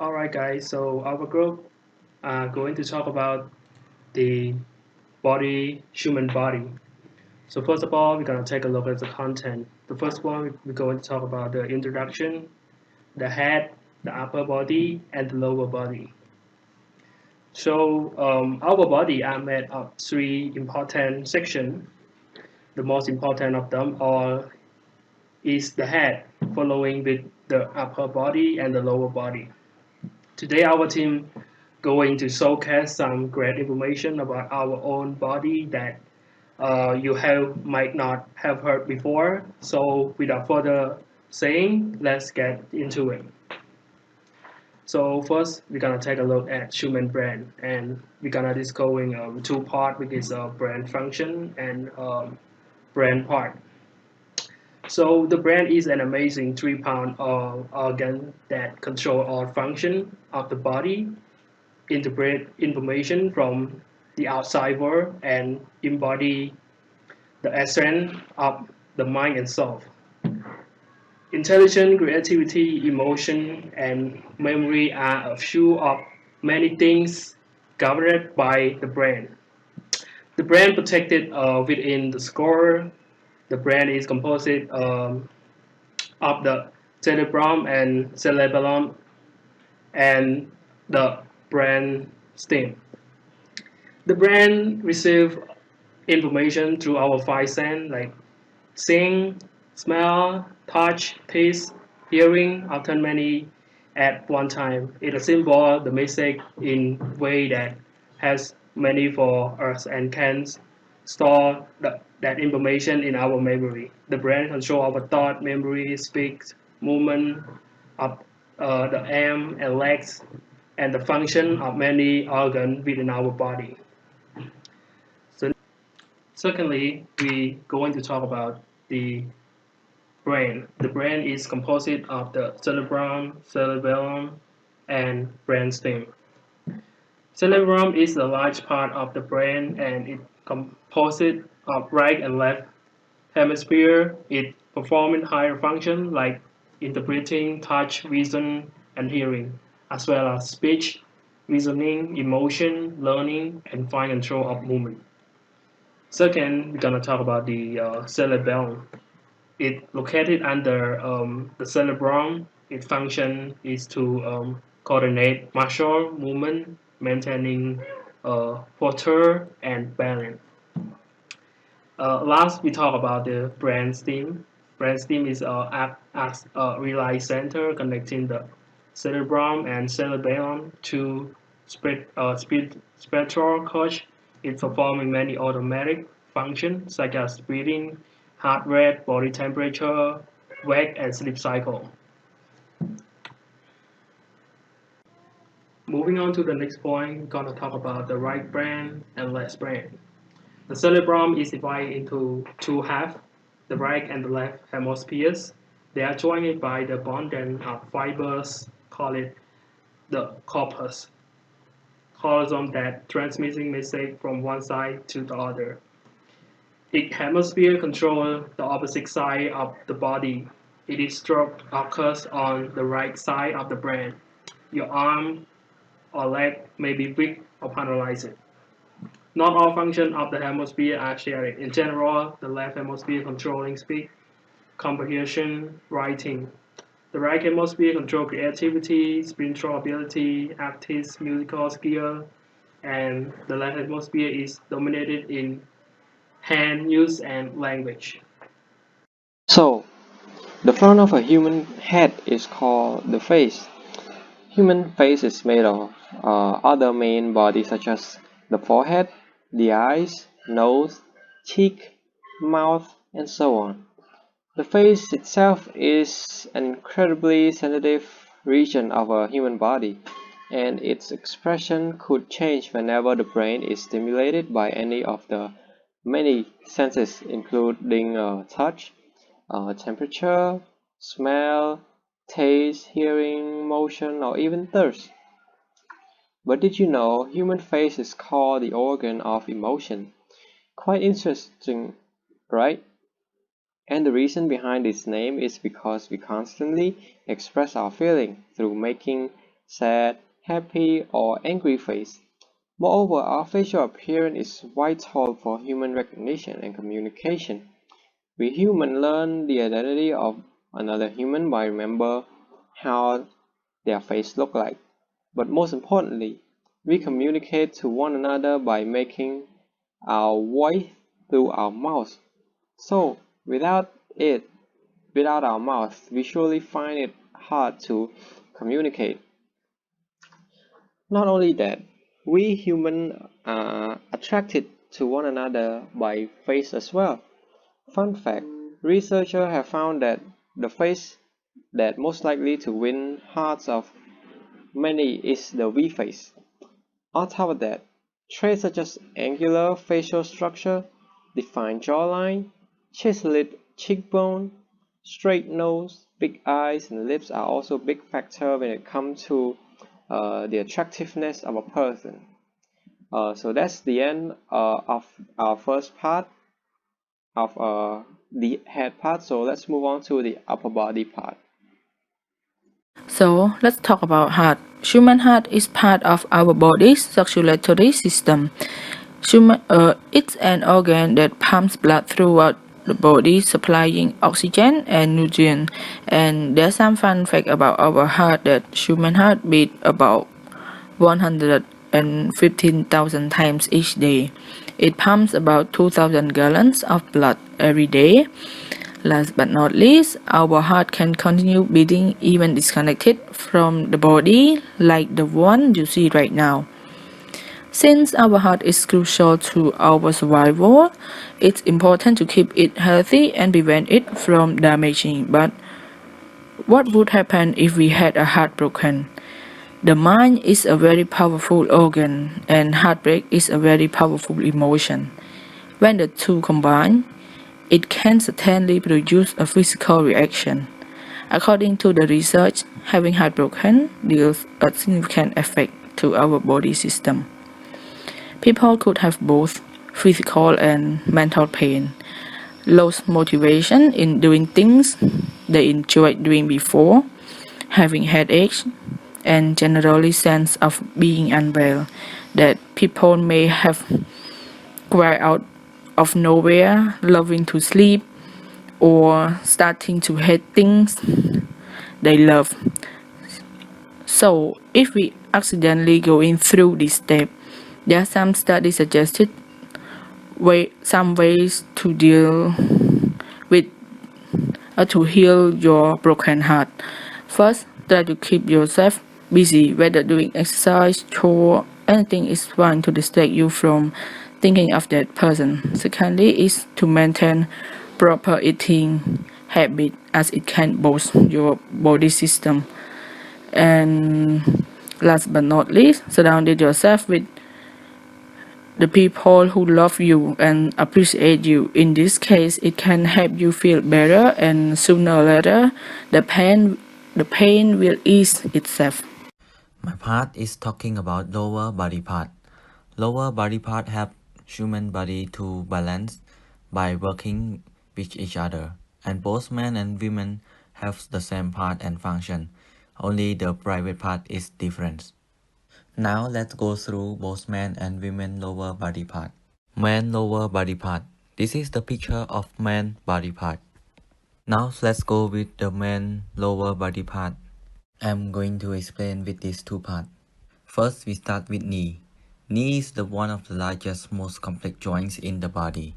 Alright guys, so our group are going to talk about the human body. So first of all, we're going to take a look at the content. The first one, we're going to talk about the introduction, the head, the upper body, and the lower body. So our body are made of three important sections. The most important of them all is the head, following with the upper body and the lower body. Today our team going to showcase some great information about our own body that you have might not have heard before. So without further saying, let's get into it. So first, we're gonna take a look at human brain, and we're gonna discovering two part, which is brain function and brain part. So the brain is an amazing 3 pound organ that control all function of the body, interpret information from the outside world, and embody the essence of the mind itself. Intelligence, creativity, emotion, and memory are a few of many things governed by the brain. The brain protected within the skull. The brain is composed of the cerebrum and cerebellum and the brain stem. The brain receives information through our five senses like seeing, smell, touch, taste, hearing, often many at one time. It assembles the message in way that has many for us and can store that information in our memory. The brain control our thought, memory, speech, movement of the arm and legs, and the function of many organs within our body. So secondly, we going to talk about the brain. The brain is composed of the cerebrum, cerebellum, and brainstem. Cerebrum is a large part of the brain and it composed of right and left hemisphere. It performs higher function like interpreting, touch, vision, and hearing, as well as speech, reasoning, emotion, learning, and fine control of movement. Second, we're gonna talk about the cerebellum. It located under the cerebrum. Its function is to coordinate muscle movement, maintaining posture and balance. Last, we talk about the brainstem. Brainstem is act as a relay center connecting the cerebrum and cerebellum to spectral couch. It performing many automatic functions such as breathing, heart rate, body temperature, wake, and sleep cycle. Moving on to the next point, we're gonna talk about the right brain and left brain. The cerebrum is divided into two halves, the right and the left hemispheres. They are joined by the bonding of fibers, call it the corpus callosum that transmitting message from one side to the other. Each hemisphere controls the opposite side of the body. It is stroke occurs on the right side of the brain. Your arm or leg may be weak or paralyzed. Not all functions of the hemisphere are shared. In general, the left hemisphere controlling speech, comprehension, writing. The right hemisphere controls creativity, spiritual ability, active musical skill, and the left hemisphere is dominated in hand use and language. So, the front of a human head is called the face. Human face is made of other main bodies such as the forehead, the eyes, nose, cheek, mouth, and so on. The face itself is an incredibly sensitive region of a human body, and its expression could change whenever the brain is stimulated by any of the many senses, including touch, temperature, smell, taste, hearing, motion, or even thirst. But did you know human face is called the organ of emotion? Quite interesting, right? And the reason behind its name is because we constantly express our feeling through making sad, happy, or angry face. Moreover, our facial appearance is vital for human recognition and communication. We humans learn the identity of another human by remember how their face look like. But most importantly, we communicate to one another by making our voice through our mouth. So without our mouth, we surely find it hard to communicate. Not only that, we humans are attracted to one another by face as well. Fun fact, researchers have found that the face that most likely to win hearts of many is the V face. On top of that, traits such as angular facial structure, defined jawline, chiseled cheekbone, straight nose, big eyes, and lips are also big factors when it comes to the attractiveness of a person. So that's the end of our first part of the head part. So let's move on to the upper body part. So let's talk about heart. Human heart is part of our body's circulatory system. It's an organ that pumps blood throughout the body, supplying oxygen and nutrients. And there's some fun fact about our heart that human heart beat about 115,000 times each day. It pumps about 2,000 gallons of blood every day. Last but not least, our heart can continue beating even disconnected from the body, like the one you see right now. Since our heart is crucial to our survival, it's important to keep it healthy and prevent it from damaging. But what would happen if we had a heart broken? The mind is a very powerful organ, and heartbreak is a very powerful emotion. When the two combine, it can certainly produce a physical reaction. According to the research, having heartbroken deals a significant effect to our body system. People could have both physical and mental pain, lost motivation in doing things they enjoyed doing before, having headaches, and generally sense of being unwell that people may have cried out of nowhere, loving to sleep, or starting to hate things they love. So, if we accidentally going through this step, there are some studies suggested some ways to deal with to heal your broken heart. First, try to keep yourself busy, whether doing exercise, chore, anything is fine to distract you from thinking of that person. Secondly, is to maintain proper eating habit, as it can boost your body system. And last but not least, surround yourself with the people who love you and appreciate you. In this case, it can help you feel better, and sooner or later, the pain will ease itself. My part is talking about lower body part. Lower body part help human body to balance by working with each other, and both men and women have the same part and function, only the private part is different. Now let's go through both men and women lower body part. Man lower body part. This is the picture of man body part. Now let's go with the man lower body part. I'm going to explain with these two parts. First, we start with knee. Knee is the one of the largest, most complex joints in the body.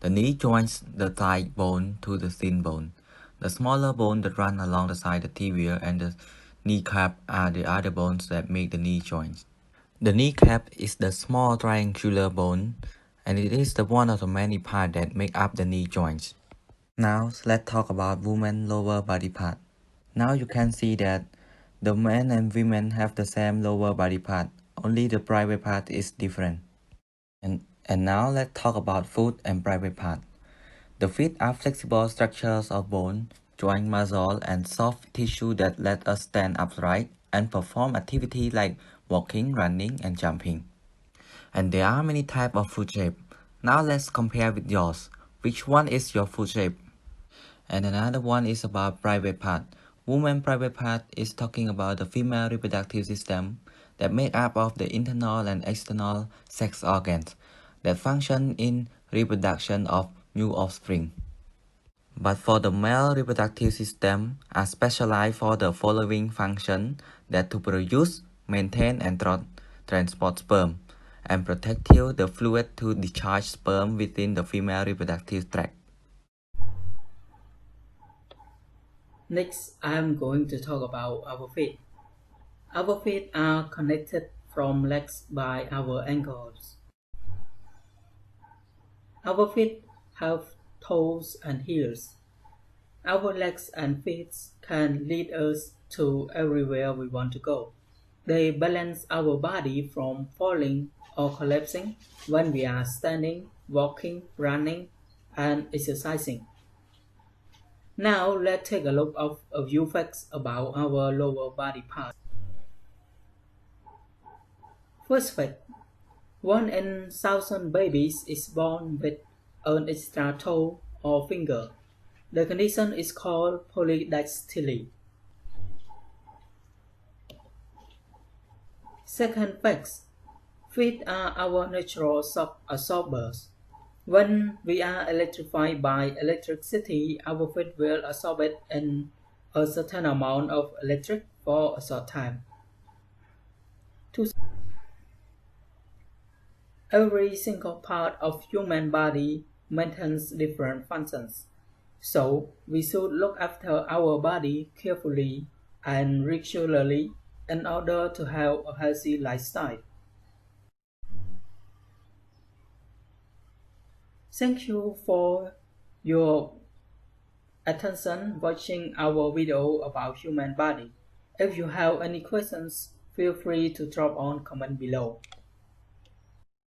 The knee joins the thigh bone to the thin bone. The smaller bone that run along the side of the tibia and the kneecap are the other bones that make the knee joints. The kneecap is the small triangular bone, and it is the one of the many parts that make up the knee joints. Now let's talk about women's lower body part. Now you can see that the men and women have the same lower body part, only the private part is different. And now let's talk about foot and private part. The feet are flexible structures of bone, joint muscle, and soft tissue that let us stand upright and perform activities like walking, running, and jumping. And there are many types of foot shape. Now let's compare with yours. Which one is your foot shape? And another one is about private part. Woman private part is talking about the female reproductive system that make up of the internal and external sex organs that function in reproduction of new offspring. But for the male reproductive system are specialized for the following function that to produce, maintain and transport sperm, and protective the fluid to discharge sperm within the female reproductive tract. Next, I am going to talk about our feet. Our feet are connected from legs by our ankles. Our feet have toes and heels. Our legs and feet can lead us to everywhere we want to go. They balance our body from falling or collapsing when we are standing, walking, running, and exercising. Now let's take a look at a few facts about our lower body parts. First fact, 1 in 1,000 babies is born with an extra toe or finger. The condition is called polydactyly. Second fact, feet are our natural shock absorbers. When we are electrified by electricity, our feet will absorb it in a certain amount of electric for a short time. Every single part of human body maintains different functions, so we should look after our body carefully and regularly in order to have a healthy lifestyle. Thank you for your attention watching our video about human body. If you have any questions, feel free to drop on comment below.